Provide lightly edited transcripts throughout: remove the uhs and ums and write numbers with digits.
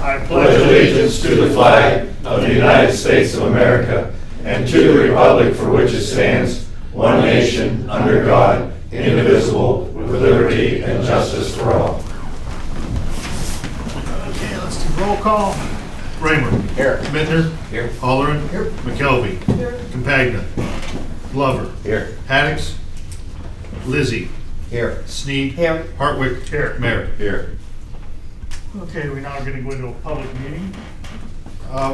I pledge allegiance to the flag of the United States of America and to the republic for which it stands, one nation, under God, indivisible, with liberty and justice for all. Okay, let's do roll call. Raymer. Here. Mittner. Here. Halloran. Here. McKelvey. Here. Compagna. Glover. Here. Haddix. Lizzie. Here. Sneed. Here. Hartwick. Here. Mayor. Here. Okay, we're now going to go into a public meeting.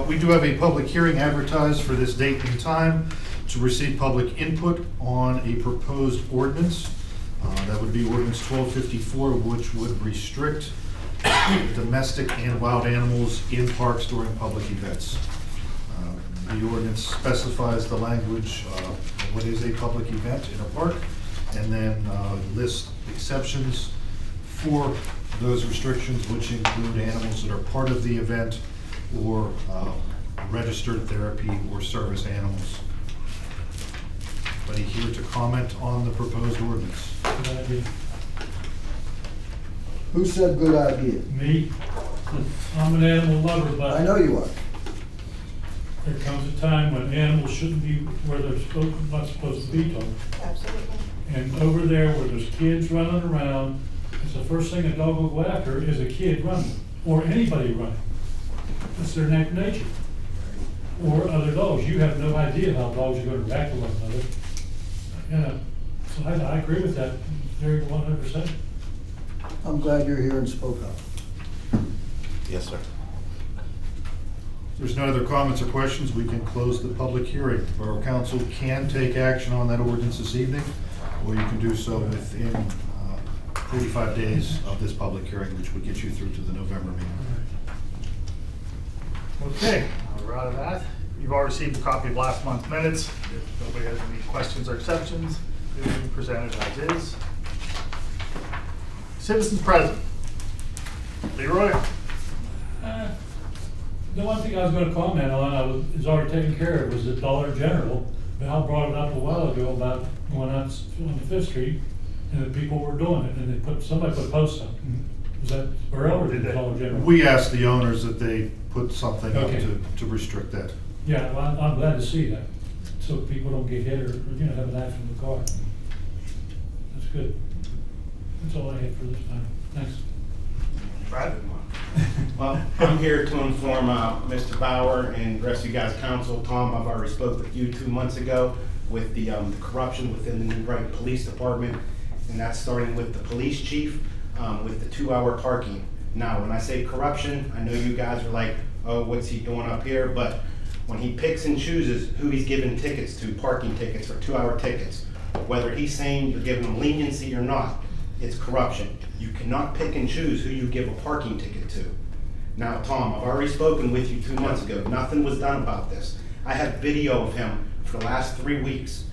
We do have a public hearing advertised for this date and time to receive public input on a proposed ordinance. That would be ordinance 1254, which would restrict domestic and wild animals in parks during public events. The ordinance specifies the language of what is a public event in a park, and then lists exceptions for those restrictions, which include animals that are part of the event or registered therapy or service animals. Anybody here to comment on the proposed ordinance? Good idea. Who said good idea? Me, I'm an animal lover, but I know you are. there comes a time when animals shouldn't be where they're not supposed to be, Tom. Absolutely. And over there where there's kids running around, it's the first thing a dog will go after is a kid running, or anybody running. That's their nature. Or other dogs. You have no idea how dogs are going to react to one another. Yeah, so I agree with that very 100%. I'm glad you're here and spoke up. Yes, sir. If there's no other comments or questions, we can close the public hearing. Borough Council can take action on that ordinance this evening, or you can do so within 45 days of this public hearing, which would get you through to the November meeting. Okay, we're out of that. You've all received a copy of last month's minutes. If nobody has any questions or exceptions, it will be presented as is. Citizens present. Leroy? The one thing I was going to comment on, is already taken care of, was the Dollar General. Val brought it up a while ago about going out on the Fifth Street, and the people were doing it, and somebody put posts up. Was that Borough or did Dollar General? We asked the owners that they put something up Okay. to restrict that. Yeah, well, I'm glad to see that, so people don't get hit or, have an accident in the car. That's good. That's all I had for this time. Thanks. Brad? Well, I'm here to inform Mr. Bauer and the rest of you guys' council. Tom, I've already spoke with you 2 months ago with the corruption within the New Brighton Police Department, and that's starting with the police chief with the 2-hour parking. Now, when I say corruption, I know you guys are like, oh, what's he doing up here? But when he picks and chooses who he's giving tickets to, parking tickets or 2-hour tickets, whether he's saying you're giving him leniency or not, it's corruption. You cannot pick and choose who you give a parking ticket to. Now, Tom, I've already spoken with you 2 months ago. Nothing was done about this. I have video of him for the last 3 weeks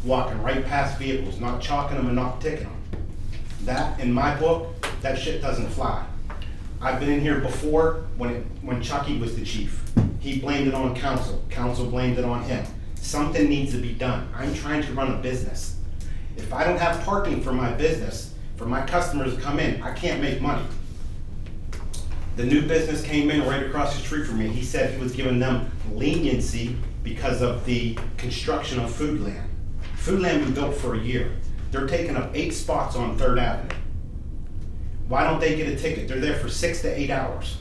walking right past vehicles, not chalking them and not ticking them. That, in my book, that shit doesn't fly. I've been in here before when Chucky was the chief. He blamed it on council. Council blamed it on him. Something needs to be done. I'm trying to run a business. If I don't have parking for my business, for my customers to come in, I can't make money. The new business came in right across the street from me. He said he was giving them leniency because of the construction of Foodland. Foodland was built for a year. They're taking up 8 spots on 3rd Avenue. Why don't they get a ticket? They're there for 6 to 8 hours.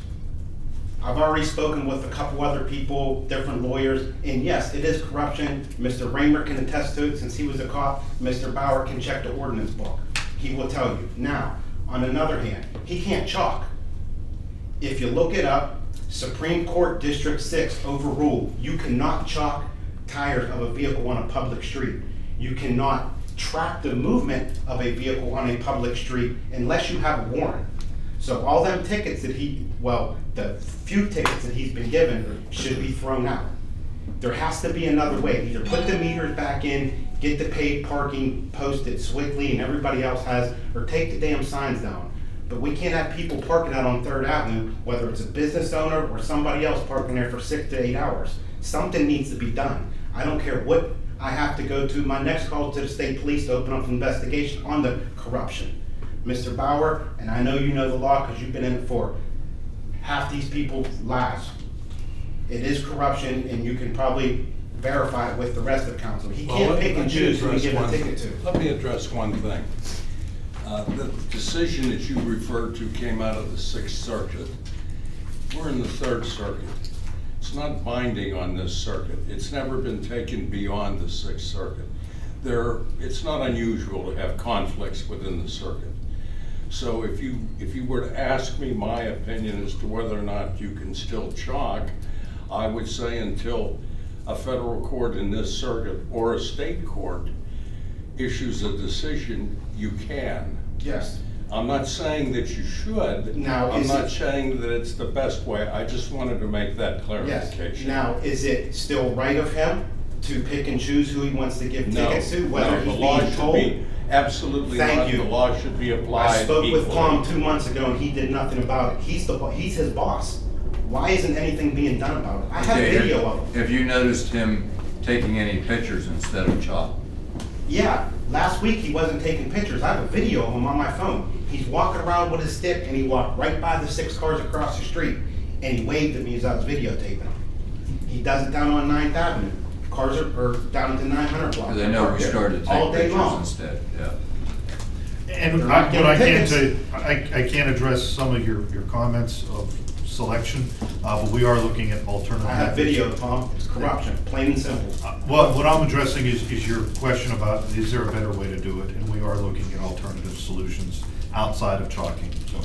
I've already spoken with a couple other people, different lawyers, and yes, it is corruption. Mr. Raymer can attest to it since he was a cop. Mr. Bauer can check the ordinance book. He will tell you. Now, on another hand, he can't chalk. If you look it up, Supreme Court District 6 overruled, you cannot chalk tires of a vehicle on a public street. You cannot track the movement of a vehicle on a public street unless you have a warrant. So all them tickets that the few tickets that he's been given should be thrown out. There has to be another way. Either put the meters back in, get the paid parking posted Swickly and everybody else has, or take the damn signs down. But we can't have people parking out on 3rd Avenue, whether it's a business owner or somebody else parking there for 6 to 8 hours. Something needs to be done. I don't care what I have to go to. My next call to the state police to open up an investigation on the corruption. Mr. Bauer, and I know you know the law because you've been in it for half these people's lives. It is corruption, and you can probably verify it with the rest of council. He can't pick and choose who he give a ticket to. Let me address one thing. The decision that you referred to came out of the Sixth Circuit. We're in the Third Circuit. It's not binding on this circuit. It's never been taken beyond the Sixth Circuit. It's not unusual to have conflicts within the circuit. So if you were to ask me my opinion as to whether or not you can still chalk, I would say until a federal court in this circuit or a state court issues a decision, you can. Yes. I'm not saying that you should. Now, I'm not saying that it's the best way. I just wanted to make that Yes. clarification. Now, is it still right of him to pick and choose who he wants to give No, tickets to, no, whether the he's law being should told? be absolutely Thank not. you. The law should be applied I spoke with equally. Tom 2 months ago, and he did nothing about it. He's his boss. Why isn't anything being done about it? I have Okay, video of him. Have you noticed him taking any pictures instead of chalk? Yeah, last week he wasn't taking pictures. I have a video of him on my phone. He's walking around with his stick, and he walked right by the 6 cars across the street, and he waved at me as I was videotaping him. He does it down on 9th Avenue. Cars are down to 900 block. Because I know we started to all take day pictures long. instead, yeah. And They're not what I getting can tickets. I can't address some of your comments of selection, but we are looking at alternative. I have methods. video, Tom. It's corruption, plain and simple. Well, what I'm addressing is your question about, is there a better way to do it? And we are looking at alternative solutions outside of chalking. So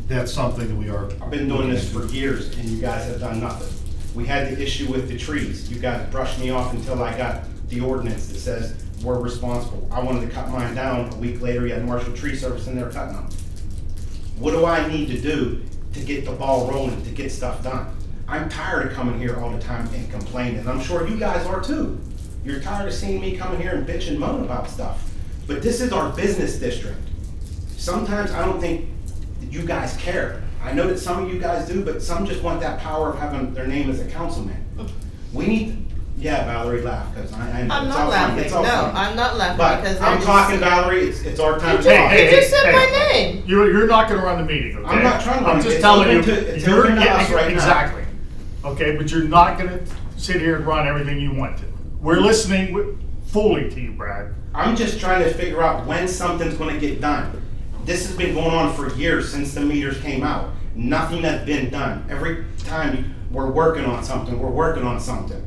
that's something that we are. I've been doing this for looking years, and you guys have done nothing. We had the issue with the trees. You guys brushed me off until I got the ordinance that says we're responsible. I wanted to cut mine down. A week later, you had Marshall Tree Service in there cutting them. What do I need to do to get the ball rolling, to get stuff done? I'm tired of coming here all the time and complaining, and I'm sure you guys are too. You're tired of seeing me coming here and bitch and moan about stuff. But this is our business district. Sometimes I don't think that you guys care. I know that some of you guys do, but some just want that power of having their name as a councilman. We need, yeah, Valerie, laugh, because I know. I'm it's not all laughing. fun. It's all No, fun. I'm not laughing But because I'm they're talking, just- Valerie, it's our time to You talk. just said my name. You're not gonna run the meeting, okay? I'm not trying to run I'm it. just It's telling you, open to- it's you're, open to us right now. exactly. Okay, but you're not gonna sit here and run everything you want to. We're listening fully to you, Brad. I'm just trying to figure out when something's gonna get done. This has been going on for years since the meters came out. Nothing has been done. Every time we're working on something, we're working on something.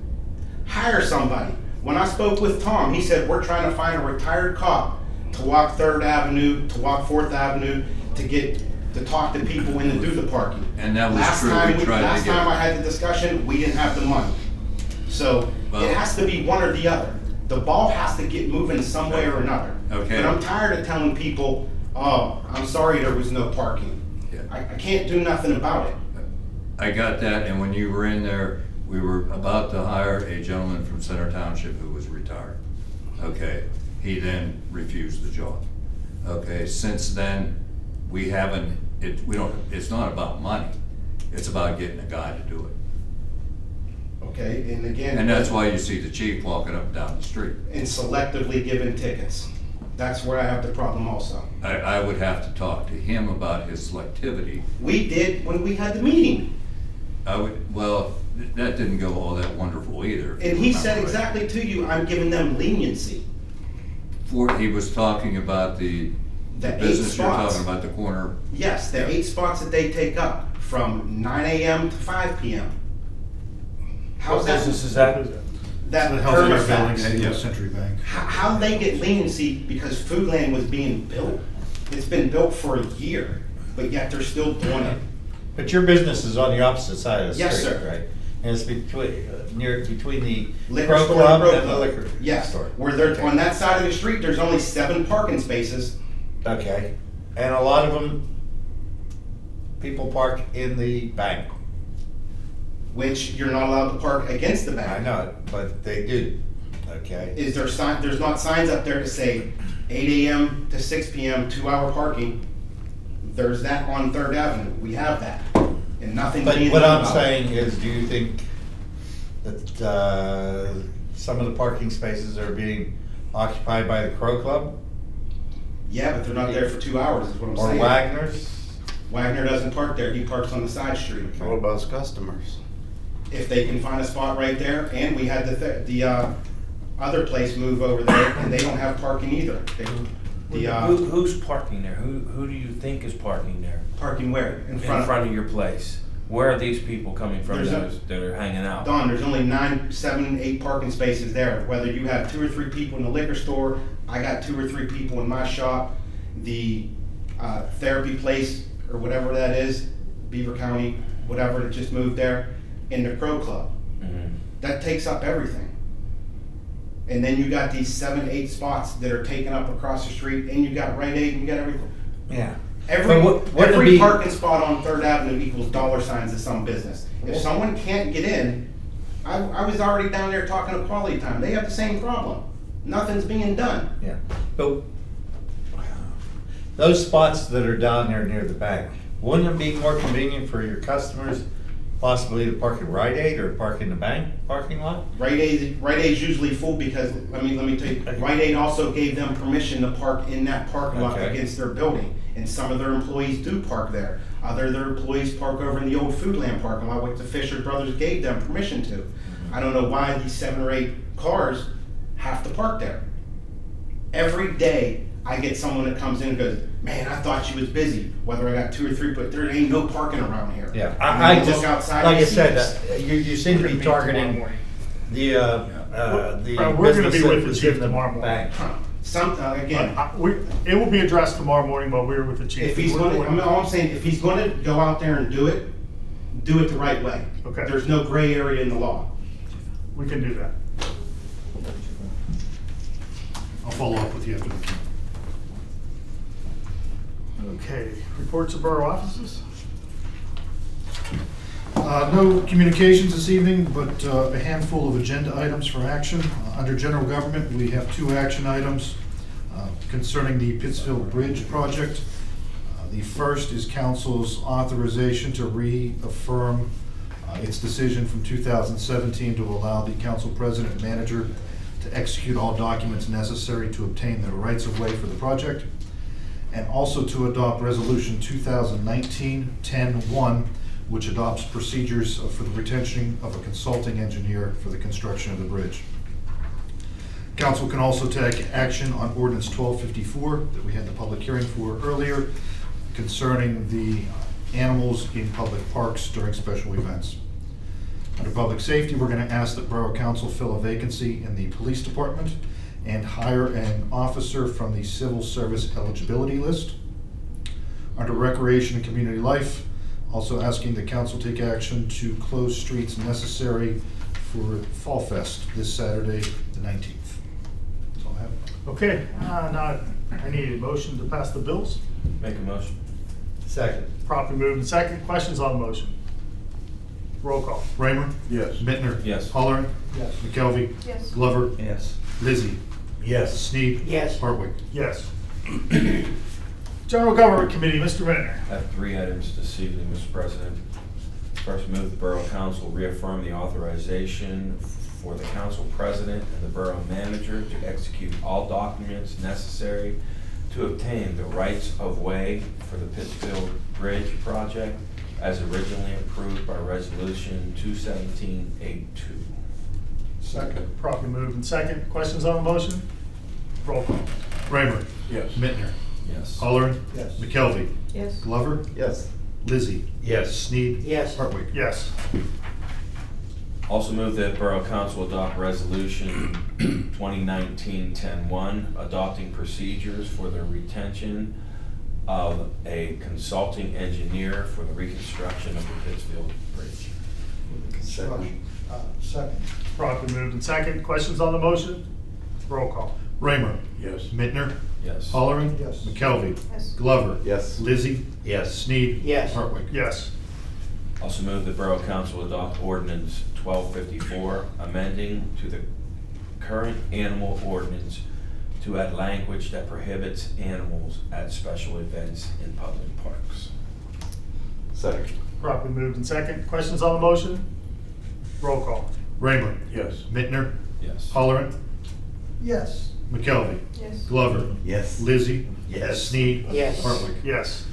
Hire somebody. When I spoke with Tom, he said, we're trying to find a retired cop to walk 3rd Avenue, to walk 4th Avenue, to talk to people when to do the parking. And that was Last true. time We tried to Last get- time I had the discussion, we didn't have the money. So Well- it has to be one or the other. The ball has to get moving some way or another. Okay. But I'm tired of telling people, oh, I'm sorry there was no parking. Yeah. I can't do nothing about it. I got that, and when you were in there, we were about to hire a gentleman from Center Township who was retired. Okay, he then refused the job. Okay, since then, we haven't, it's not about money, it's about getting a guy to do it. Okay, and again. And that's why you see the chief walking up and down the street. And selectively giving tickets. That's where I have the problem also. I would have to talk to him about his selectivity. We did when we had the meeting. Well, that didn't go all that wonderful either. if you And he said remember right. exactly to you, I'm giving them leniency. He was talking about the The 8 business you're spots. talking about, the corner. Yes, the 8 spots that they take up from 9 AM to 5 PM. How's that? is that? That The healthcare permafast. buildings and the Century Bank. How they get leniency because Foodland was being built? It's been built for a year, but yet they're still doing it. But your business is on the opposite side of the Yes, street, sir. right? And it's between, between the Liquor Pro store Club Pro and the Club. liquor Yes, store. where they're, Okay. on that side of the street, there's only 7 parking spaces. Okay, and a lot of them, people park in the bank. Which you're not allowed to park against the bank. I know it, but they do, okay? Is there sign, there's not signs up there to say 8 AM to 6 PM, 2-hour parking. There's that on 3rd Avenue. We have that. And nothing's But being what done I'm about it. saying is, do you think that some of the parking spaces are being occupied by the Crow Club Yeah, but they're not there for 2 hours, is what I'm or saying. Wagner's? Wagner doesn't park there, he parks on the side street. What about his customers? If they can find a spot right there, and we had the other place move over there, and they don't have parking either. Who's parking there? Who do you think is parking there? Parking where? In front of your place? Where are these people coming from that are hanging out? Don, there's only 9, 7, 8 parking spaces there. Whether you have 2 or 3 people in the liquor store, I got 2 or 3 people in my shop, the therapy place or whatever that is, Beaver County, whatever that just moved there, in the Crow Club. Mm-hmm. That takes up everything. And then you got these 7, 8 spots that are taken up across the street, and you got Rite Aid, and you got everything. Yeah. Every parking spot on 3rd Avenue equals dollar signs to some business. If someone can't get in, I was already down there talking to Quality Time. They have the same problem. Nothing's being done. Yeah, but those spots that are down there near the bank, wouldn't it be more convenient for your customers possibly to park at Rite Aid or park in the bank parking lot? Rite Aid's usually full because, let me tell you, Rite Aid also gave them permission to park in that parking lot Okay. against their building. And some of their employees do park there. Other of their employees park over in the old Foodland parking lot, which the Fisher brothers gave them permission to. I don't know why these 7 or 8 cars have to park there. Every day, I get someone that comes in and goes, man, I thought you was busy. Whether I got 2 or 3, but there ain't no parking around here. Yeah, I I mean, just, look outside like I and see said, this. you seem to be targeting the We're gonna business be that with the was chief in the tomorrow morning. bank. Again, It will be addressed tomorrow morning, but we're with the chief. if he's going to, all I'm saying, if he's going to go out there and do it the right way. Okay. There's no gray area in the law. We can do that. I'll follow up with you after the meeting. Okay, reports of borough offices? No communications this evening, but a handful of agenda items for action. Under general government, we have 2 action items concerning the Pittsfield Bridge project. The first is council's authorization to reaffirm its decision from 2017 to allow the council president and manager to execute all documents necessary to obtain the rights-of-way for the project, and also to adopt Resolution 2019-10-1, which adopts procedures for the retention of a consulting engineer for the construction of the bridge. Council can also take action on Ordinance 1254 that we had the public hearing for earlier concerning the animals in public parks during special events. Under public safety, we're going to ask that Borough Council fill a vacancy in the police department and hire an officer from the civil service eligibility list. Under recreation and community life, also asking the council take action to close streets necessary for Fall Fest this Saturday, the 19th. That's all I have. Okay, now I need a motion to pass the bills. Make a motion. Second. Properly moved and second. Questions on the motion? Roll call. Raymer? Yes. Bittner? Yes. Halleran? Yes. McKelvey? Yes. Glover? Yes. Lizzie? Yes. Sneed? Yes. Hartwick? Yes. General Government Committee, Mr. Renner. I have 3 items this evening, Mr. President. First, move the Borough Council reaffirm the authorization for the council president and the borough manager to execute all documents necessary to obtain the rights of way for the Pittsfield Bridge project as originally approved by Resolution 21782. Second. Properly moved and second. Questions on the motion? Roll call. Raymer? Yes. Bittner? Yes. Halleran? Yes. McKelvey? Yes. Glover? Yes. Lizzie? Yes. Sneed? Yes. Hartwick? Yes. Also move that Borough Council adopt Resolution 2019-10-1, adopting procedures for the retention of a consulting engineer for the reconstruction of the Pittsfield Bridge. Second. Second. Properly moved and second. Questions on the motion? Roll call. Raymer? Yes. Bittner? Yes. Halleran? Yes. McKelvey? Yes. Glover? Yes. Lizzie? Yes. Sneed? Yes. Hartwick? Yes. Also move that Borough Council adopt Ordinance 1254, amending to the current animal ordinance to add language that prohibits animals at special events in public parks. Second. Properly moved and second. Questions on the motion? Roll call. Raymer? Yes. Bittner? Yes. Halleran? Yes. McKelvey? Yes. Glover? Yes. Lizzie? Yes. Sneed? Yes. Hartwick? Yes.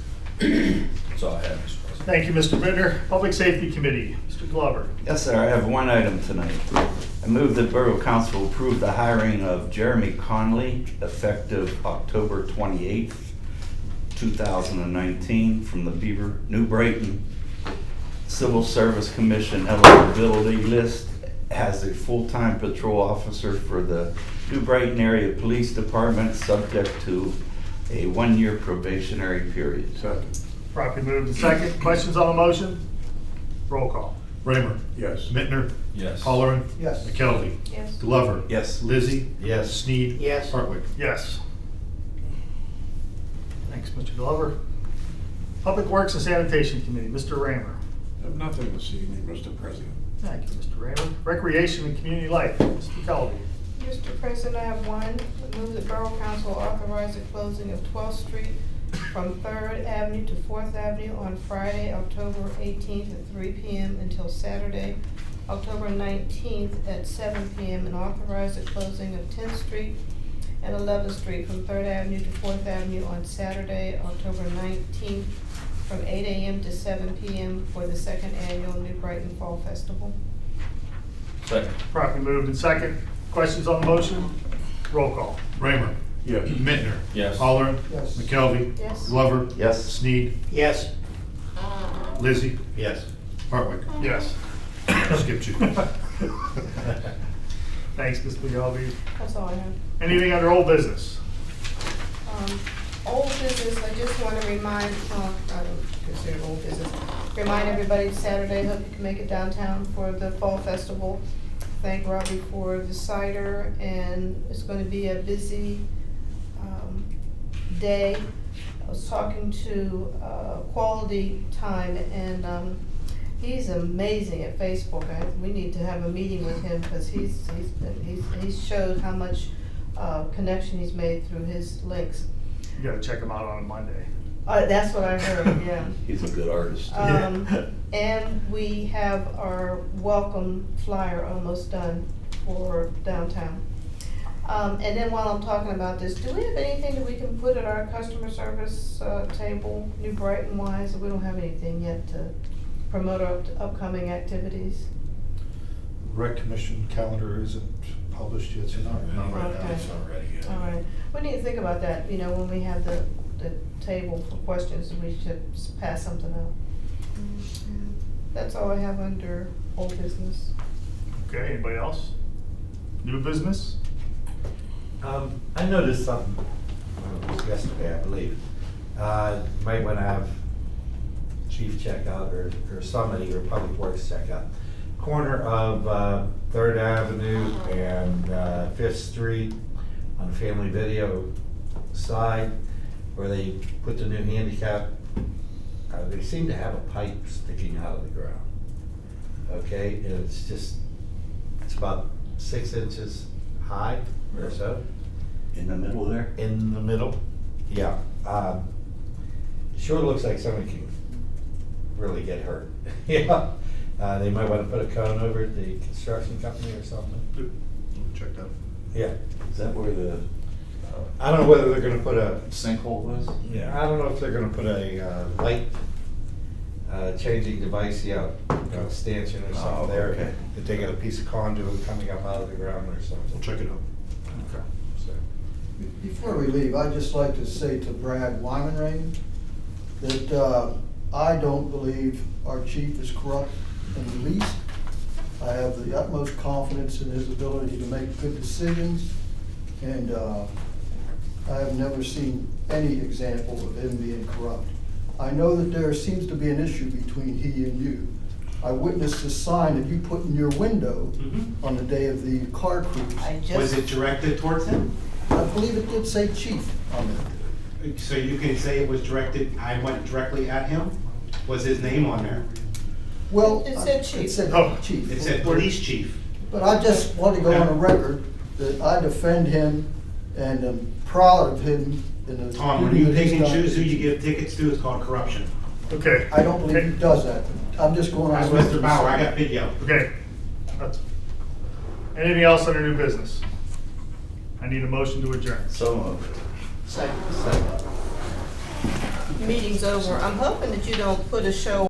That's all I have, Mr. President. Thank you, Mr. Bittner. Public Safety Committee, Mr. Glover. Yes, sir. I have one item tonight. I move that Borough Council approve the hiring of Jeremy Conley effective October 28th, 2019 from the New Brighton Civil Service Commission eligibility list as a full-time patrol officer for the New Brighton Area Police Department, subject to a 1-year probationary period. Second. Properly moved and second. Questions on the motion? Roll call. Raymer. Yes. Bittner. Yes. Halleran. Yes. McKelvey. Yes. Glover. Yes. Lizzie. Yes. Sneed. Yes. Hartwick. Yes. Thanks, Mr. Glover. Public Works and Sanitation Committee, Mr. Raymer. I have nothing this evening, Mr. President. Thank you, Mr. Raymer. Recreation and Community Life, Mr. McKelvey. Mr. President, I have one. Move that Borough Council authorize the closing of 12th Street from 3rd Avenue to 4th Avenue on Friday, October 18th at 3 p.m. until Saturday, October 19th at 7 p.m. and authorize the closing of 10th Street and 11th Street from 3rd Avenue to 4th Avenue on Saturday, October 19th from 8 a.m. to 7 p.m. for the 2nd Annual New Brighton Fall Festival. Second. Properly moved and second. Questions on the motion? Roll call. Raymer. Yes. Bittner. Yes. Halleran. Yes. McKelvey. Yes. Glover. Yes. Sneed. Yes. Lizzie. Yes. Hartwick. Yes. Skipped you. Thanks, Mr. McKelvey. That's all I have. Anything under old business? Old business, I just want to remind, I don't consider it old business, remind everybody Saturday, hope you can make it downtown for the Fall Festival. Thank Robbie for the cider, and it's going to be a busy day. I was talking to Quality Time, and he's amazing at Facebook. We need to have a meeting with him because he's showed how much connection he's made through his links. You gotta check them out on a Monday. That's what I heard, yeah. He's a good artist. And we have our welcome flyer almost done for downtown. And then while I'm talking about this, do we have anything that we can put at our customer service table, New Brighton wise? We don't have anything yet to promote our upcoming activities. Rec Commission calendar isn't published yet, so not right now. Okay. It's not ready yet. All right, we need to think about that, you know, when we have the table for questions, we should pass something out. That's all I have under old business. Okay, anybody else? New business? I noticed something, it was yesterday, I believe. Might want to have chief check out or somebody or Public Works check out. Corner of 3rd Avenue and 5th Street on the Family Video side where they put the new handicap, they seem to have a pipe sticking out of the ground. Okay, and it's about 6 inches high or so. In the middle there? In the middle, yeah. Sure looks like somebody can really get hurt. Yeah. They might want to put a cone over at the construction company or something. Check that. Yeah. Is that where the I don't know whether they're gonna put a, sinkhole was? I don't know if they're gonna put a light changing device, stanchion or something there. okay. That they got a piece of conduit coming up out of the ground or We'll something. check it out. Okay. So, Before we leave, I'd just like to say to Brad Wymanrain that I don't believe our chief is corrupt in the least. I have the utmost confidence in his ability to make good decisions, and I have never seen any example of him being corrupt. I know that there seems to be an issue between he and you. I witnessed the sign that you put in your window on the day of the car cruise. Was it directed towards him? I believe it did say chief on it. So you can say it was directed, I went directly at him? Was his name on there? Well, It said chief. It said Oh. chief. It said police chief. But I just want to go on a record that I defend him and am proud of him in the. Tom, when you duty that pick he's and done. choose who you give tickets to, it's called corruption. Okay. I don't believe he does that. I'm just going on. That's record. Mr. Bauer, I got video. Okay. Anything else under new business? I need a motion to adjourn. So moved. Second. Second. meeting's over, I'm hoping that you don't put a show